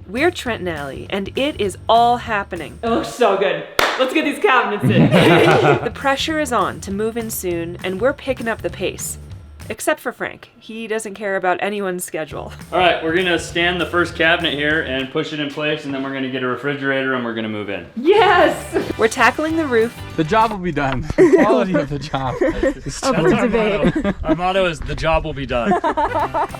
We're Trent Allie, and it is all happening. It looks so good. Let's get these cabinets in. The pressure is on to move in soon, and we're picking up the pace. Except for Frank. He doesn't care about anyone's schedule. All right, we're gonna stand the first cabinet here and push it in place, and then we're gonna get a refrigerator and we're gonna move in. Yes! We're tackling the roof. The job will be done. The quality of the job. That's our motto. Our motto is the job will be done.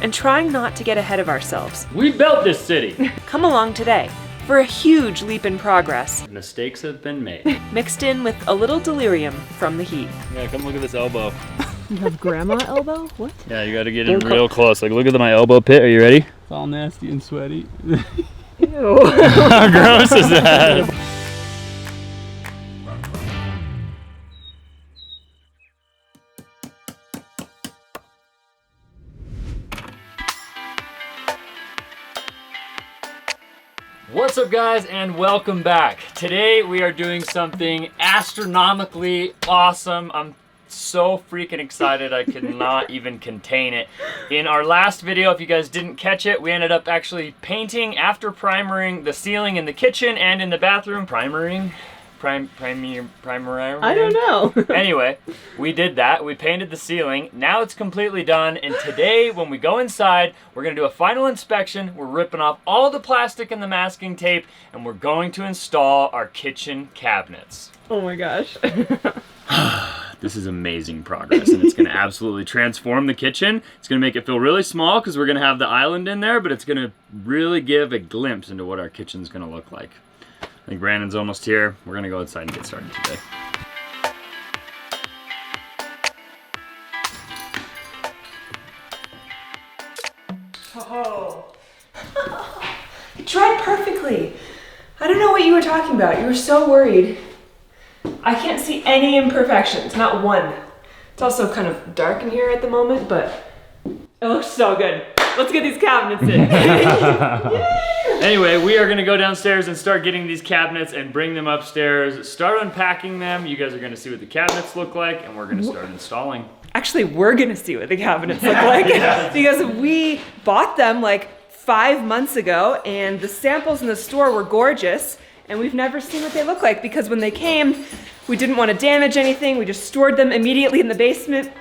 And trying not to get ahead of ourselves. We built this city. Come along today for a huge leap in progress. Mistakes have been made. Mixed in with a little delirium from the heat. Yeah, come look at this elbow. You have grandma elbow? What? Yeah, you gotta get in real close. Like, look at my elbow pit. Are you ready? It's all nasty and sweaty. Ew. How gross is that? What's up, guys, and welcome back. Today we are doing something astronomically awesome. I'm so freaking excited I could not even contain it. In our last video, if you guys didn't catch it, we ended up actually painting after primering the ceiling in the kitchen and in the bathroom. Primering? I don't know. Anyway, we did that. We painted the ceiling. Now it's completely done. And today, when we go inside, we're going to do a final inspection. We're ripping off all the plastic and the masking tape, and we're going to install our kitchen cabinets. Oh my gosh. This is amazing progress, and it's going to absolutely transform the kitchen. It's going to make it feel really small because we're going to have the island in there, but it's going to really give a glimpse into what our kitchen's going to look like. I think Brandon's almost here. We're going to go outside and get started today. Oh. It dried perfectly. I don't know what you were talking about. You were so worried. I can't see any imperfections, not one. It's also kind of dark in here at the moment, but it looks so good. Let's get these cabinets in. Anyway, we are gonna go downstairs and start getting these cabinets and bring them upstairs, start unpacking them. You guys are gonna see what the cabinets look like, and we're gonna start installing. Actually, we're gonna see what the cabinets look like because we bought them like 5 months ago, and the samples in the store were gorgeous, and we've never seen what they look like because when they came, we didn't want to damage anything. We just stored them immediately in the basement.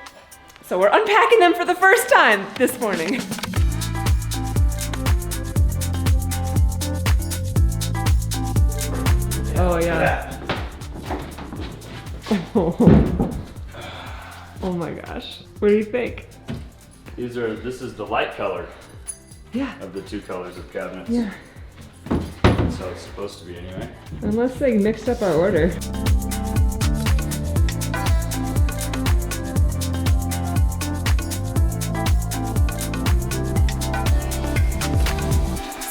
So we're unpacking them for the first time this morning. Oh yeah. Oh my gosh. What do you think? This is the light color. Yeah. Of the two colors of cabinets. Yeah. That's how it's supposed to be anyway. Unless they mixed up our order.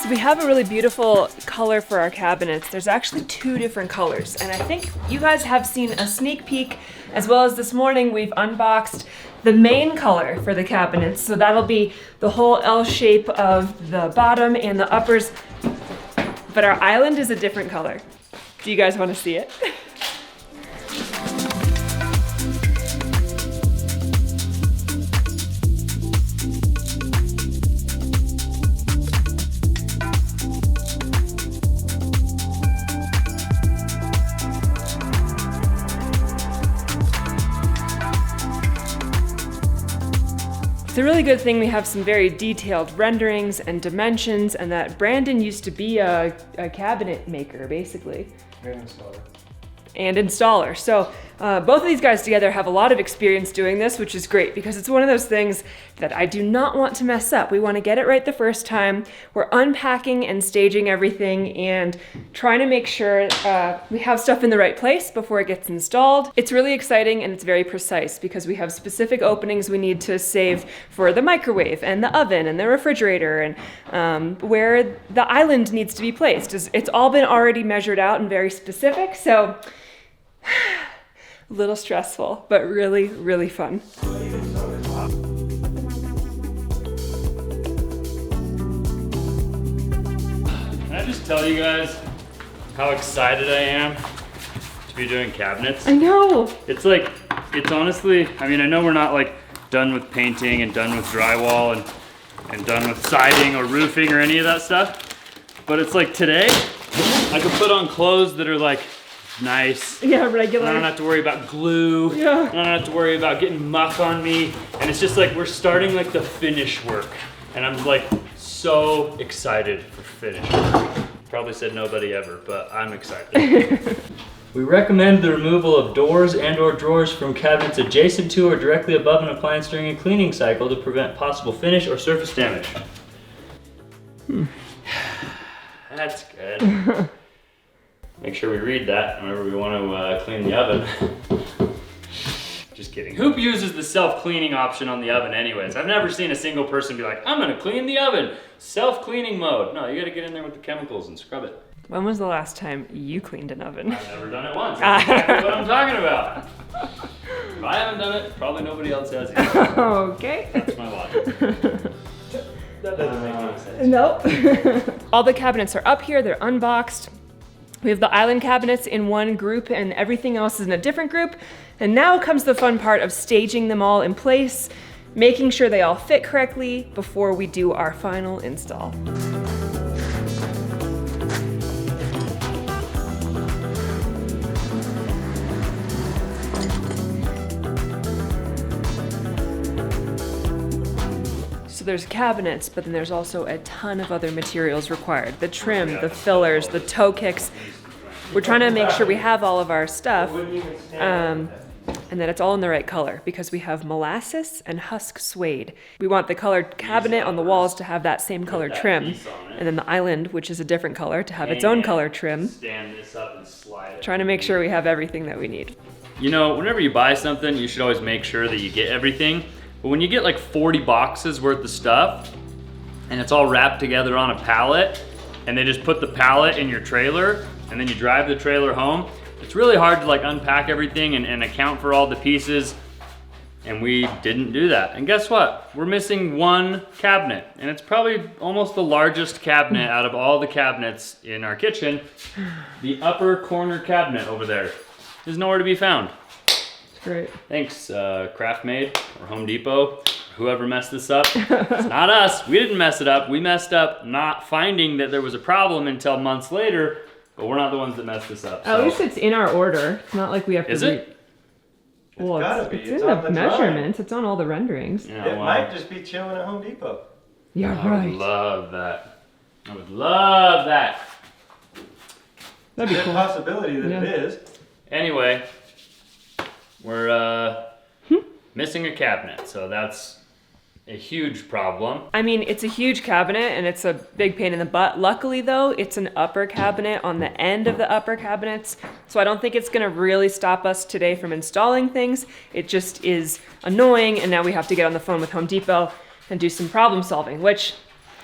We have a really beautiful color for our cabinets. There's actually 2 different colors, and I think you guys have seen a sneak peek, as well as this morning we've unboxed the main color for the cabinets. So that'll be the whole L shape of the bottom and the uppers, but our island is a different color. Do you guys want to see it? It's a really good thing we have some very detailed renderings and dimensions, and that Brandon used to be a cabinet maker, basically. And installer. So both of these guys together have a lot of experience doing this, which is great because it's one of those things that I do not want to mess up. We want to get it right the first time. We're unpacking and staging everything and trying to make sure we have stuff in the right place before it gets installed. It's really exciting and it's very precise because we have specific openings we need to save for the microwave and the oven and the refrigerator and where the island needs to be placed. It's all been already measured out and very specific, so a little stressful, but really, really fun. Can I just tell you guys how excited I am to be doing cabinets? I know. It's honestly, I mean, I know we're not like done with painting and done with drywall and done with siding or roofing or any of that stuff, but it's like today, I could put on clothes that are like nice. Yeah, regular. I don't have to worry about glue. Yeah. I don't have to worry about getting muck on me. And it's just like we're starting like the finish work. And I'm like so excited for finish work. Probably said nobody ever, but I'm excited. We recommend the removal of doors and or drawers from cabinets adjacent to or directly above an appliance during a cleaning cycle to prevent possible finish or surface damage. That's good. Make sure we read that whenever we want to clean the oven. Just kidding. Who uses the self-cleaning option on the oven anyways? I've never seen a single person be like, I'm gonna clean the oven. Self-cleaning mode. No, you gotta get in there with the chemicals and scrub it. When was the last time you cleaned an oven? I've never done it once. That's exactly what I'm talking about. If I haven't done it, probably nobody else has either. Okay. That's my logic. That doesn't make any sense. Nope. All the cabinets are up here, they're unboxed. We have the island cabinets in one group and everything else is in a different group. And now comes the fun part of staging them all in place, making sure they all fit correctly before we do our final install. So there's cabinets, but then there's also a ton of other materials required. The trim, the fillers, the toe kicks. We're trying to make sure we have all of our stuff and that it's all in the right color because we have molasses and husk suede. We want the colored cabinet on the walls to have that same color trim. And then the island, which is a different color, to have its own color trim. Stand this up and slide it. Trying to make sure we have everything that we need. You know, whenever you buy something, you should always make sure that you get everything. But when you get like 40 boxes worth of stuff and it's all wrapped together on a pallet and they just put the pallet in your trailer and then you drive the trailer home, it's really hard to like unpack everything and account for all the pieces. And we didn't do that. And guess what? We're missing one cabinet and it's probably almost the largest cabinet out of all the cabinets in our kitchen. The upper corner cabinet over there is nowhere to be found. Great. Thanks, Craft Made or Home Depot, whoever messed this up. It's not us. We didn't mess it up. We messed up not finding that there was a problem until months later, but we're not the ones that messed this up. At least it's in our order. It's not like we have to. Is it? Well, gotta be. it's It's in on the the drawing. measurements. It's on all the renderings. Yeah, It well, might just be chilling at Home Depot. Yeah, I right. would love that. I would love that. That'd be There's a cool. possibility that Yeah. it is. Anyway, we're missing a cabinet, so that's a huge problem. I mean, it's a huge cabinet and it's a big pain in the butt. Luckily though, it's an upper cabinet on the end of the upper cabinets. So I don't think it's gonna really stop us today from installing things. It just is annoying and now we have to get on the phone with Home Depot and do some problem solving, which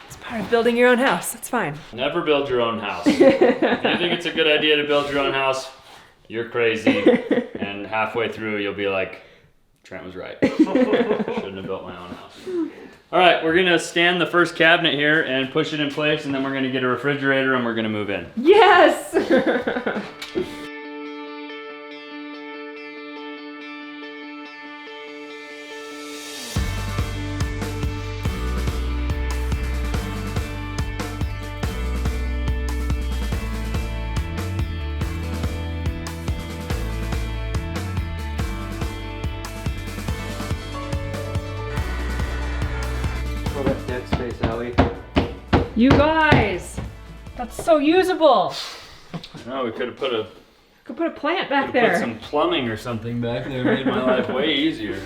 is part of building your own house. It's fine. Never build your own house. If you think it's a good idea to build your own house, you're crazy. And halfway through, you'll be like, Trent was right. Shouldn't have built my own house. All right, we're gonna stand the first cabinet here and push it in place, and then we're gonna get a refrigerator and we're gonna move in. Yes! Throw that dead space, Allie. You guys! That's so usable! No, we could have put Could put a plant back put there. some plumbing or something back there. Made my life way easier.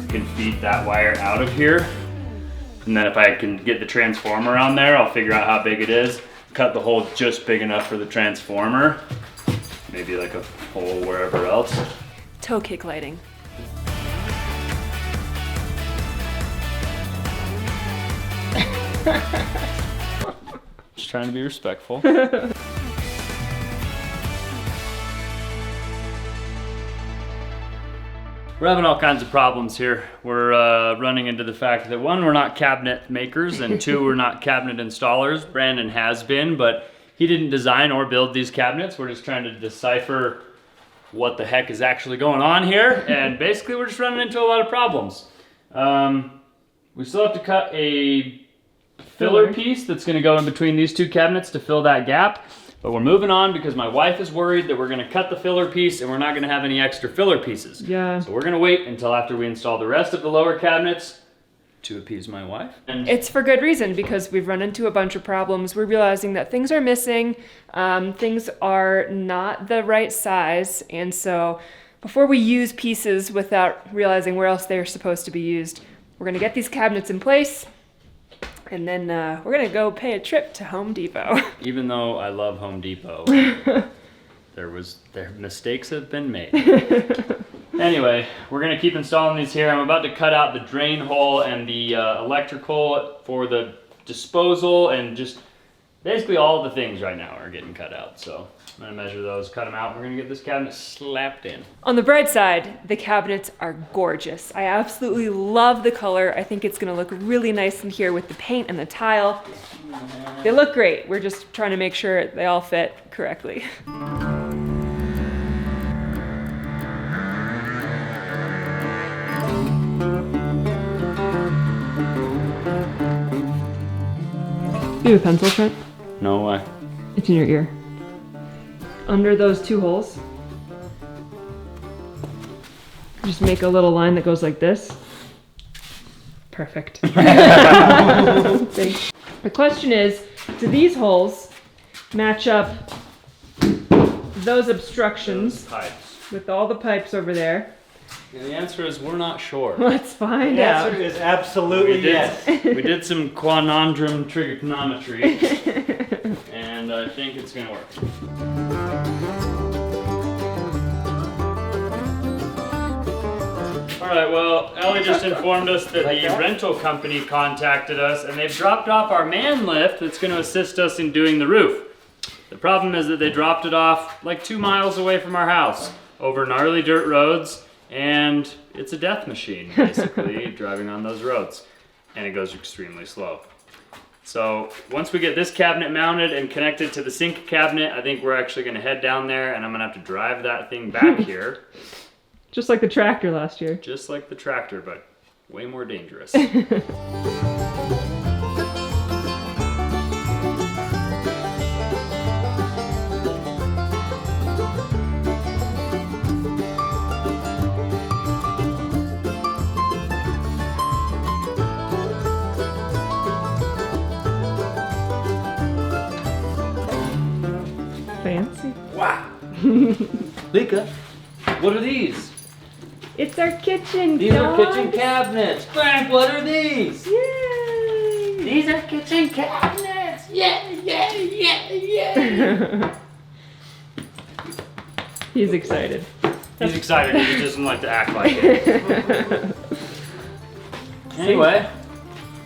You can feed that wire out of here, and then if I can get the transformer on there, I'll figure out how big it is. Cut the hole just big enough for the transformer. Maybe like a hole wherever else. Toe kick lighting. Just trying to be respectful. We're having all kinds of problems here. We're running into the fact that one, we're not cabinet makers, and two, we're not cabinet installers. Brandon has been, but he didn't design or build these cabinets. We're just trying to decipher what the heck is actually going on here, and basically we're just running into a lot of problems. We still have to cut a filler piece that's going to go in between these two cabinets to fill that gap. But we're moving on because my wife is worried that we're going to cut the filler piece and we're not going to have any extra filler pieces. Yeah. So we're going to wait until after we install the rest of the lower cabinets to appease my wife. And it's for good reason, because we've run into a bunch of problems. We're realizing that things are missing, things are not the right size, and so before we use pieces without realizing where else they're supposed to be used, we're going to get these cabinets in place, and then we're going to go pay a trip to Home Depot. Even though I love Home Depot, their mistakes have been made. Anyway, we're going to keep installing these here. I'm about to cut out the drain hole and the electrical for the disposal, and just basically all the things right now are getting cut out. So I'm going to measure those, cut them out, and we're going to get this cabinet slapped in. On the bright side, the cabinets are gorgeous. I absolutely love the color. I think it's going to look really nice in here with the paint and the tile. They look great. We're just trying to make sure they all fit correctly. Do you have a pencil, Trent? No way. It's in your ear. Under those two holes, just make a little line that goes like this. Perfect. The question is, do these holes match up those obstructions Those pipes. with all the pipes over there? And the answer is we're not sure. Let's find The out. answer is absolutely yes. We did some quanandrum trigonometry, and I think it's gonna work. All right, well, Allie just informed us that the rental company contacted us, and they've dropped off our man lift that's gonna assist us in doing the roof. The problem is that they dropped it off like 2 miles away from our house, over gnarly dirt roads, and it's a death machine, basically, driving on those roads. And it goes extremely slow. So once we get this cabinet mounted and connected to the sink cabinet, I think we're actually gonna head down there, and I'm gonna have to drive that thing back here. Just like the tractor last year. Just like the tractor, but way more dangerous. Fancy. Wow. Lika, what are these? It's our kitchen, These are dogs. kitchen cabinets. Frank, what are these? Yay! These are kitchen cabinets. Yeah, yeah, yeah, yeah. He's excited. He's excited. He doesn't like to act like it. Anyway,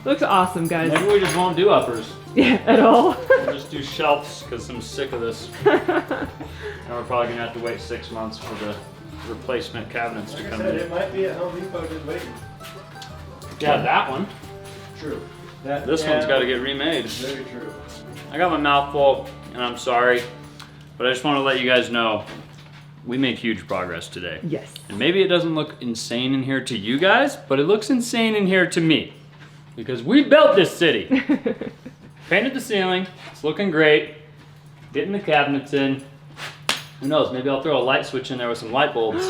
Looks awesome, guys. maybe we just won't do uppers. Yeah, at all. We'll just do shelves because I'm sick of this. And we're probably gonna have to wait 6 months for the replacement cabinets to Like I come said, in. it might be at Home Depot just waiting. Yeah, that one. True. This one's got to get remade. Very true. I got my mouth full, and I'm sorry, but I just want to let you guys know we made huge progress today. Yes. And maybe it doesn't look insane in here to you guys, but it looks insane in here to me. Because we built this city. Painted the ceiling, it's looking great. Getting the cabinets in. Who knows, maybe I'll throw a light switch in there with some light bulbs.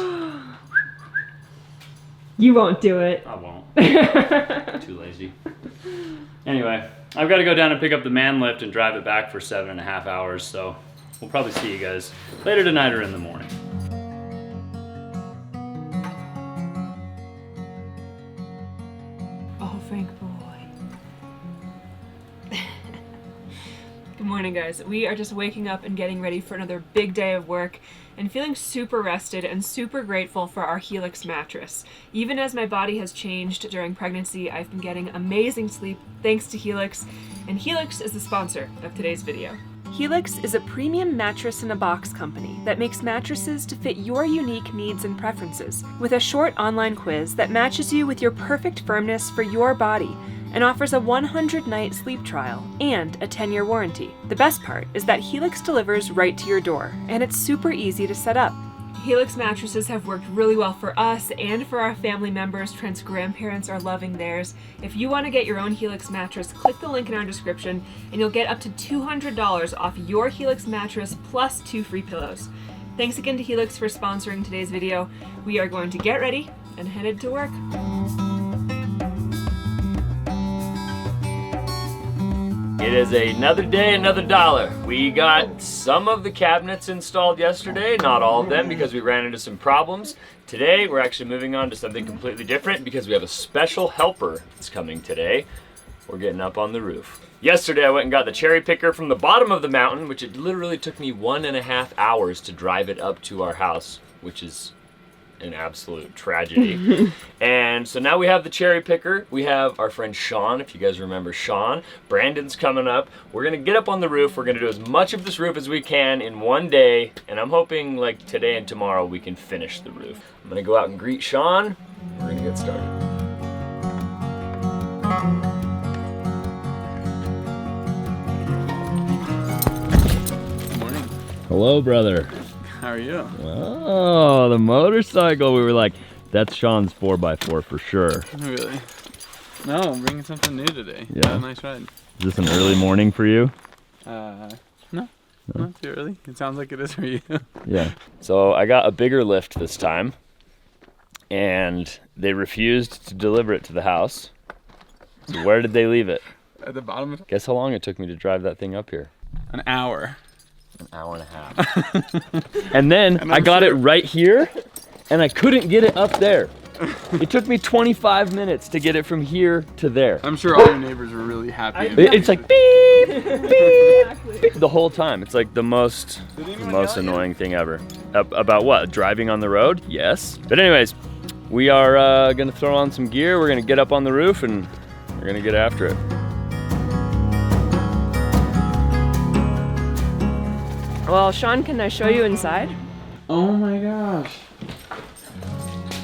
You won't do it. I won't. Too lazy. Anyway, I've got to go down and pick up the man lift and drive it back for 7.5 hours, so we'll probably see you guys later tonight or in the morning. Oh, Frank boy. Good morning, guys. We are just waking up and getting ready for another big day of work and feeling super rested and super grateful for our Helix mattress. Even as my body has changed during pregnancy, I've been getting amazing sleep thanks to Helix, and Helix is the sponsor of today's video. Helix is a premium mattress in a box company that makes mattresses to fit your unique needs and preferences, with a short online quiz that matches you with your perfect firmness for your body and offers a 100-night sleep trial and a 10-year warranty. The best part is that Helix delivers right to your door, and it's super easy to set up. Helix mattresses have worked really well for us and for our family members. Trent's grandparents are loving theirs. If you want to get your own Helix mattress, click the link in our description and you'll get up to $200 off your Helix mattress plus 2 free pillows. Thanks again to Helix for sponsoring today's video. We are going to get ready and headed to work. It is another day, another dollar. We got some of the cabinets installed yesterday, not all of them because we ran into some problems. Today, we're actually moving on to something completely different because we have a special helper that's coming today. We're getting up on the roof. Yesterday, I went and got the cherry picker from the bottom of the mountain, which it literally took me 1.5 hours to drive it up to our house, which is an absolute tragedy. And so now we have the cherry picker. We have our friend Sean, if you guys remember Sean. Brandon's coming up. We're gonna get up on the roof. We're gonna do as much of this roof as we can in one day. And I'm hoping like today and tomorrow we can finish the roof. I'm gonna go out and greet Sean. We're gonna get started. Good morning. Hello, brother. How are you? Oh, the motorcycle. We were like, that's Sean's 4x4 for sure. Really? No, I'm bringing something new today. Yeah. Nice ride. Is this an early morning for you? No. Not too early. It sounds like it is for you. Yeah. So I got a bigger lift this time, and they refused to deliver it to the house. So where did they leave it? At the bottom of Guess how long it took me to drive that thing up here? an hour. An hour and a half. And then I got it right here, and I couldn't get it up there. It took me 25 minutes to get it from here to there. I'm sure all your neighbors were really happy. It's like beep, beep, beep the whole time. It's like the most annoying thing ever. About what? Driving on the road? Yes. But anyways, we are gonna throw on some gear. We're gonna get up on the roof and we're gonna get after it. Well, Sean, can I show you inside? Oh my gosh.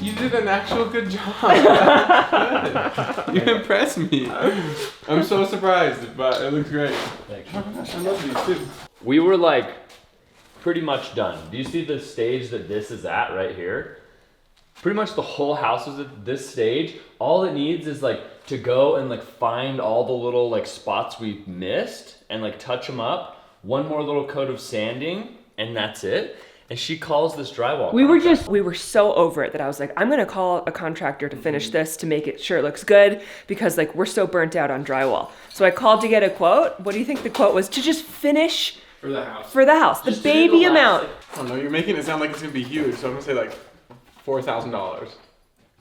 You did an actual good job. You impressed me. I'm so surprised, but it looks great. Thanks. Oh my gosh, I love these too. We were like pretty much done. Do you see the stage that this is at right here? Pretty much the whole house is at this stage. All it needs is like to go and like find all the little like spots we missed and like touch them up. One more little coat of sanding and that's it. And she calls this drywall. We were so over it that I was like, I'm gonna call a contractor to finish this to make it sure it looks good because like we're so burnt out on drywall. So I called to get a quote. What do you think the quote was? To just finish For the house. for the house, the baby amount. Oh no, you're making it sound like it's gonna be huge, so I'm gonna say like $4,000.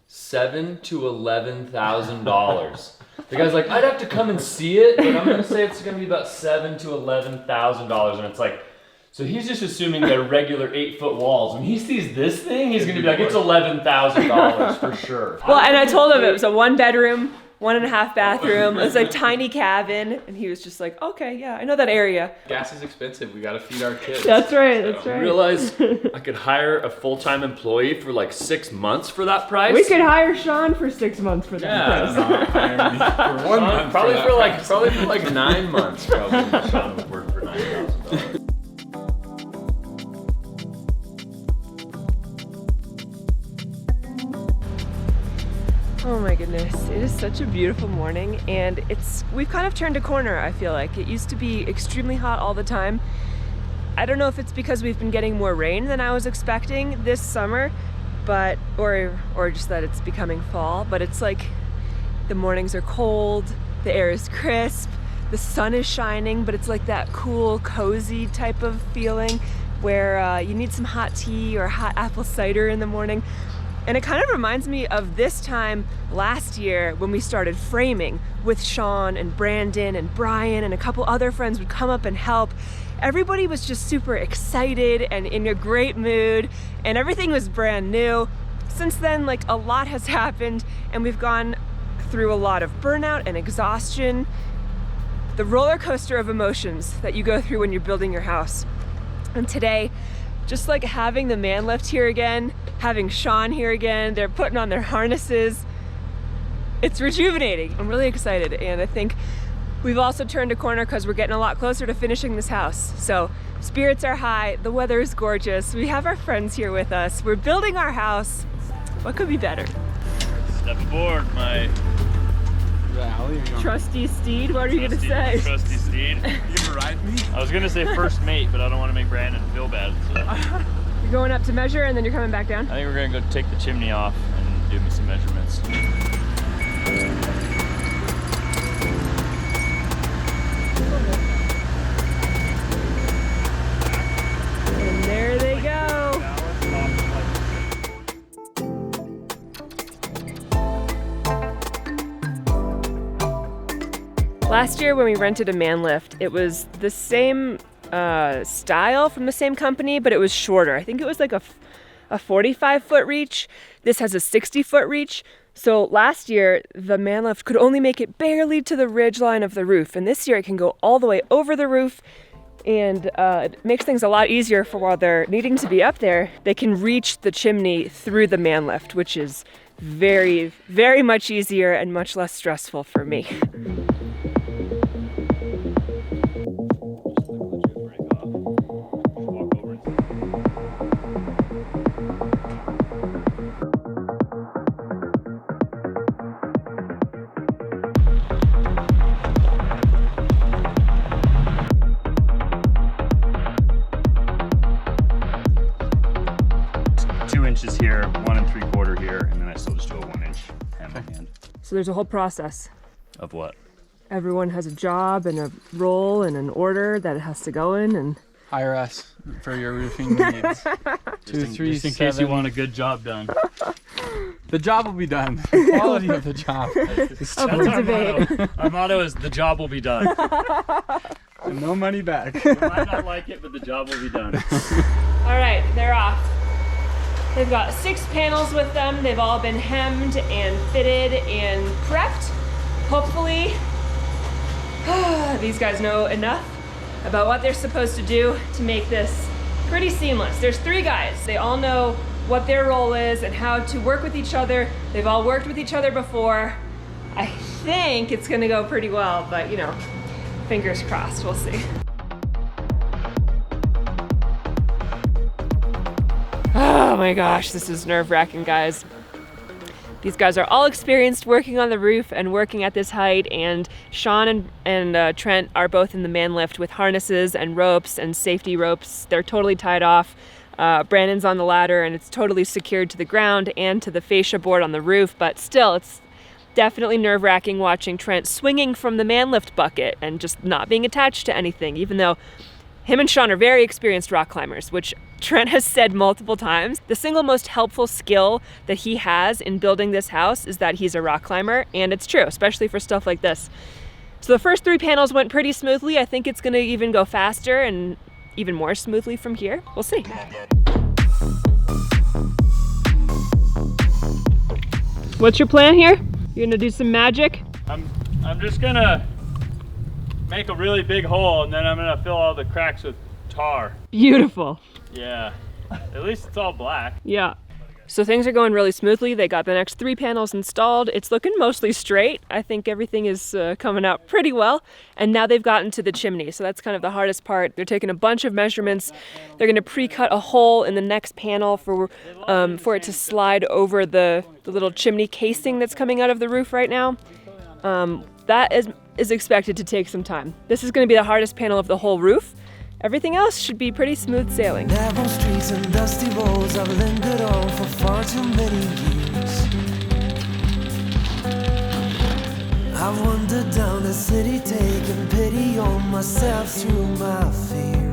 $7,000 to $11,000. The guy's like, I'd have to come and see it, but I'm gonna say it's gonna be about $7,000 to $11,000, and it's like, so he's just assuming they're regular 8-foot walls. When he sees this thing, he's gonna be like, it's $11,000 for sure. Well, and I told him it was a 1-bedroom, 1.5 bathroom. It was a tiny cabin, and he was just like, okay, yeah, I know that area. Gas is expensive. We gotta feed our kids. That's right, that's I right. realized I could hire a full-time employee for like 6 months for that price. We could hire Sean for 6 months for that Yeah, price. Hire me for 1 month. probably that for price. like 9 months. Probably Sean would work for $9,000. Oh my goodness, it is such a beautiful morning, and we've kind of turned a corner, I feel like. It used to be extremely hot all the time. I don't know if it's because we've been getting more rain than I was expecting this summer, but or just that it's becoming fall, but it's like the mornings are cold, the air is crisp, the sun is shining, but it's like that cool, cozy type of feeling where you need some hot tea or hot apple cider in the morning. And it kind of reminds me of this time last year when we started framing with Sean and Brandon and Brian and a couple other friends would come up and help. Everybody was just super excited and in a great mood, and everything was brand new. Since then, like, a lot has happened, and we've gone through a lot of burnout and exhaustion. The roller coaster of emotions that you go through when you're building your house. And today, just like having the man lift here again, having Sean here again, they're putting on their harnesses. It's rejuvenating. I'm really excited, and I think We've also turned a corner because we're getting a lot closer to finishing this house. So spirits are high, the weather is gorgeous, we have our friends here with us, we're building our house. What could be better? Step aboard, my trusty steed. What are you gonna say? Trusty steed. You gonna ride me? I was gonna say first mate, but I don't want to make Brandon feel bad. So. You're going up to measure and then you're coming back down? I think we're gonna go take the chimney off and do me some measurements. And there they go. Last year when we rented a man lift, it was the same style from the same company, but it was shorter. I think it was like a 45-foot reach. This has a 60-foot reach. So last year, the man lift could only make it barely to the ridge line of the roof. And this year it can go all the way over the roof, and it makes things a lot easier for while they're needing to be up there. They can reach the chimney through the man lift, which is very, very much easier and much less stressful for me. Inches here, 1 3/4 here, and then I still just do a 1-inch hem on hand. So there's a whole process. Of what? Everyone has a job and a role and an order that it has to go in, and Hire us for your roofing needs. Just in case you want a good job done. The job will be done. The quality of the job. That's our motto. Our motto is the job will be done. And no money back. You might not like it, but the job will be done. all right, they're off. They've got 6 panels with them. They've all been hemmed and fitted and prepped. Hopefully, these guys know enough about what they're supposed to do to make this pretty seamless. There's 3 guys. They all know what their role is and how to work with each other. They've all worked with each other before. I think it's gonna go pretty well, but you know, fingers crossed, we'll see. Oh my gosh, this is nerve-wracking, guys. These guys are all experienced working on the roof and working at this height, and Sean and Trent are both in the man lift with harnesses and ropes and safety ropes. They're totally tied off. Brandon's on the ladder and it's totally secured to the ground and to the fascia board on the roof, but still, it's definitely nerve-wracking watching Trent swinging from the man lift bucket and just not being attached to anything, even though him and Sean are very experienced rock climbers, which Trent has said multiple times. The single most helpful skill that he has in building this house is that he's a rock climber, and it's true, especially for stuff like this. So the first 3 panels went pretty smoothly. I think it's gonna even go faster and even more smoothly from here. We'll see. What's your plan here? You're gonna do some magic? I'm just gonna make a really big hole, and then I'm gonna fill all the cracks with tar. Beautiful. Yeah, at least it's all black. Yeah. So things are going really smoothly. They got the next 3 panels installed. It's looking mostly straight. I think everything is coming out pretty well. And now they've gotten to the chimney. So that's kind of the hardest part. They're taking a bunch of measurements. They're gonna pre-cut a hole in the next panel for it to slide over the little chimney casing that's coming out of the roof right now. That is expected to take some time. This is gonna be the hardest panel of the whole roof. Everything else should be pretty smooth sailing. Narrow streets and dusty roads I've lingered on for far too many years. I've wandered down the city taking pity on myself through my fear.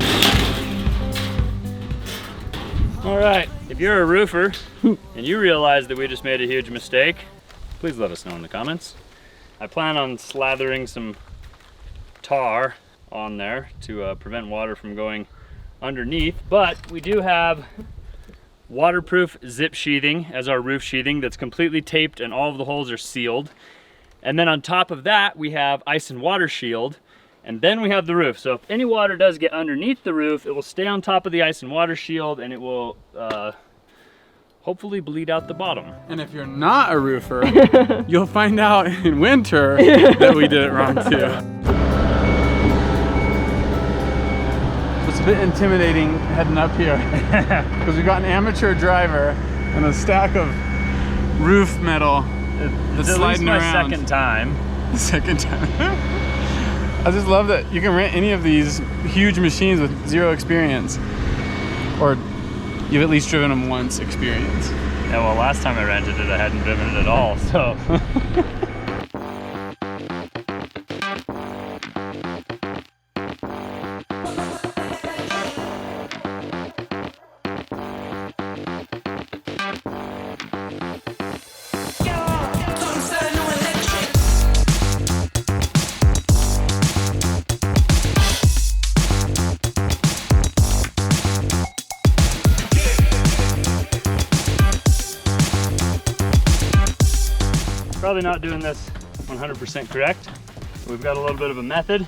All right, if you're a roofer and you realize that we just made a huge mistake, please let us know in the comments. I plan on slathering some tar on there to prevent water from going underneath, but we do have waterproof zip sheathing as our roof sheathing that's completely taped and all of the holes are sealed. And then on top of that, we have ice and water shield, and then we have the roof. So if any water does get underneath the roof, it will stay on top of the ice and water shield, and it will hopefully bleed out the bottom. And if you're not a roofer, you'll find out in winter that we did it wrong too. it's a bit intimidating heading up here because we've got an amateur driver and a stack of roof metal that's sliding around. It's at least my second time. Second time. I just love that you can rent any of these huge machines with zero experience, or you've at least driven them once experience. Yeah, well, last time I rented it, I hadn't driven it at all, so. Probably not doing this 100% correct. We've got a little bit of a method.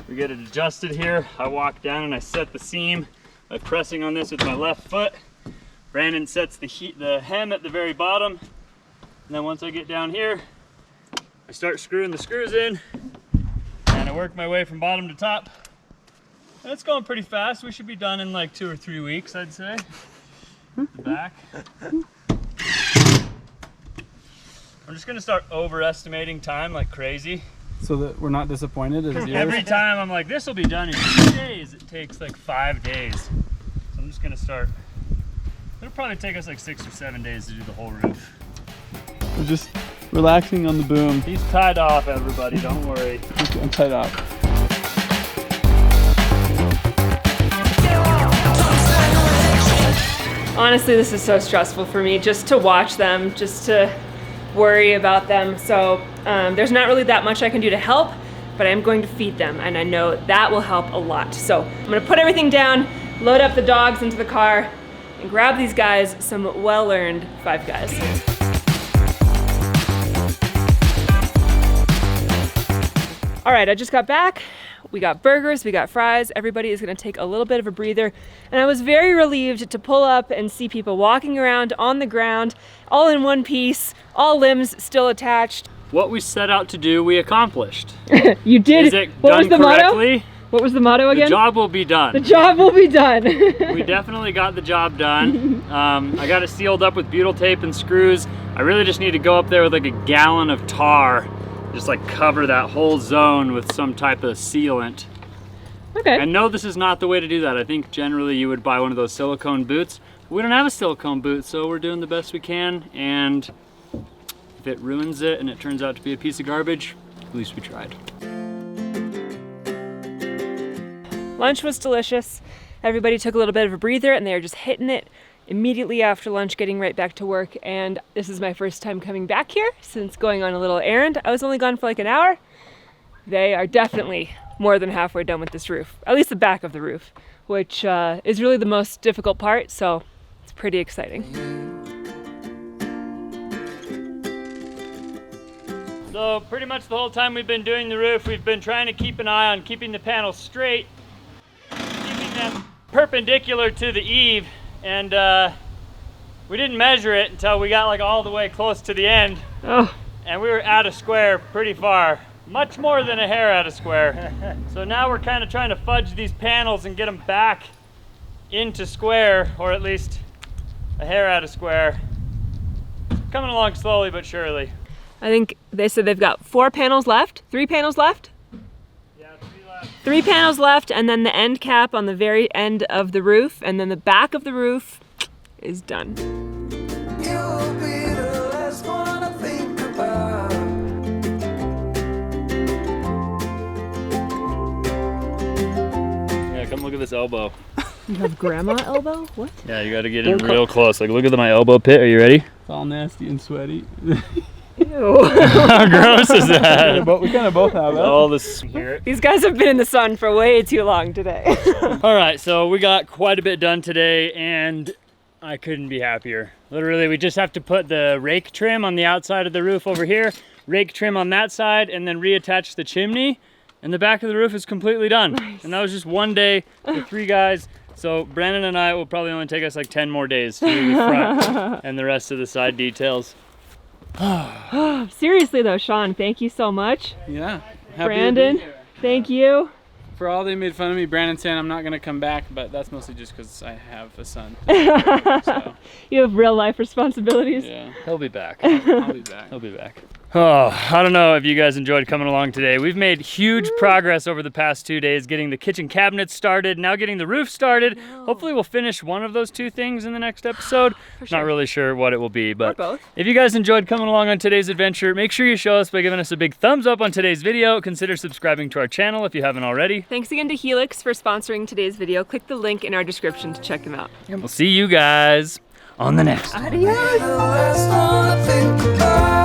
We get it adjusted here. I walk down and I set the seam by pressing on this with my left foot. Brandon sets the hem at the very bottom. And then once I get down here, I start screwing the screws in and I work my way from bottom to top. And it's going pretty fast. We should be done in like 2 or 3 weeks, I'd say. The back. I'm just gonna start overestimating time like crazy. So that we're not disappointed as yours. Every time I'm like, this will be done in 2 days. It takes like 5 days. So I'm just gonna start. It'll probably take us like 6 or 7 days to do the whole roof. We're just relaxing on the boom. He's tied off, everybody, don't worry. I'm tied off. Honestly, this is so stressful for me just to watch them, just to worry about them. So there's not really that much I can do to help, but I'm going to feed them, and I know that will help a lot. So I'm gonna put everything down, load up the dogs into the car, and grab these guys some well-earned Five Guys. All right, I just got back. We got burgers, we got fries. Everybody is gonna take a little bit of a breather. And I was very relieved to pull up and see people walking around on the ground, all in one piece, all limbs still attached. What we set out to do, we accomplished. You did. Is it What done was the correctly? motto? What was the motto again? The job will be done. The job will be done. We definitely got the job done. I got it sealed up with butyl tape and screws. I really just need to go up there with like a gallon of tar, just like cover that whole zone with some type of sealant. Okay. I know this is not the way to do that. I think generally you would buy one of those silicone boots. We don't have a silicone boot, so we're doing the best we can. And if it ruins it and it turns out to be a piece of garbage, at least we tried. Lunch was delicious. Everybody took a little bit of a breather and they were just hitting it immediately after lunch, getting right back to work. And this is my first time coming back here since going on a little errand. I was only gone for like an hour. They are definitely more than halfway done with this roof, at least the back of the roof, which is really the most difficult part. So it's pretty exciting. So pretty much the whole time we've been doing the roof, we've been trying to keep an eye on keeping the panels straight, keeping them perpendicular to the eave, and we didn't measure it until we got like all the way close to the end. Oh. And we were out of square pretty far, much more than a hair out of square. So now we're kind of trying to fudge these panels and get them back into square, or at least a hair out of square. Coming along slowly but surely. I think they said they've got 4 panels left, 3 panels left? Yeah, 3 left. 3 panels left, and then the end cap on the very end of the roof, and then the back of the roof is done. You'll be the last one I think about. Yeah, come look at this elbow. You have grandma elbow? What? Yeah, you gotta get in real close. Like, look at my elbow pit. Are you ready? It's all nasty and sweaty. Ew. How gross is that? We kind of both have that. All this here. These guys have been in the sun for way too long today. All right, so we got quite a bit done today, and I couldn't be happier. Literally, we just have to put the rake trim on the outside of the roof over here, rake trim on that side, and then reattach the chimney, and the back of the roof is completely done. Nice. And that was just one day with 3 guys. So Brandon and I will probably only take us like 10 more days to do the front and the rest of the side details. Seriously though, Sean, thank you so much. Yeah. Brandon, thank you. For all they made fun of me, Brandon saying I'm not gonna come back, but that's mostly just because I have a son. So, You have real life responsibilities. yeah, He'll be back. I'll be back. He'll be back. Oh, I don't know if you guys enjoyed coming along today. We've made huge progress over the past 2 days, getting the kitchen cabinets started, now getting the roof started. Hopefully we'll finish one of those 2 things in the next episode. Sure. Not really sure what it will be, but both. if you guys enjoyed coming along on today's adventure, make sure you show us by giving us a big thumbs up on today's video. Consider subscribing to our channel if you haven't already. Thanks again to Helix for sponsoring today's video. Click the link in our description to check them out. And we'll see you guys on the next one. Adios. The last one I think about.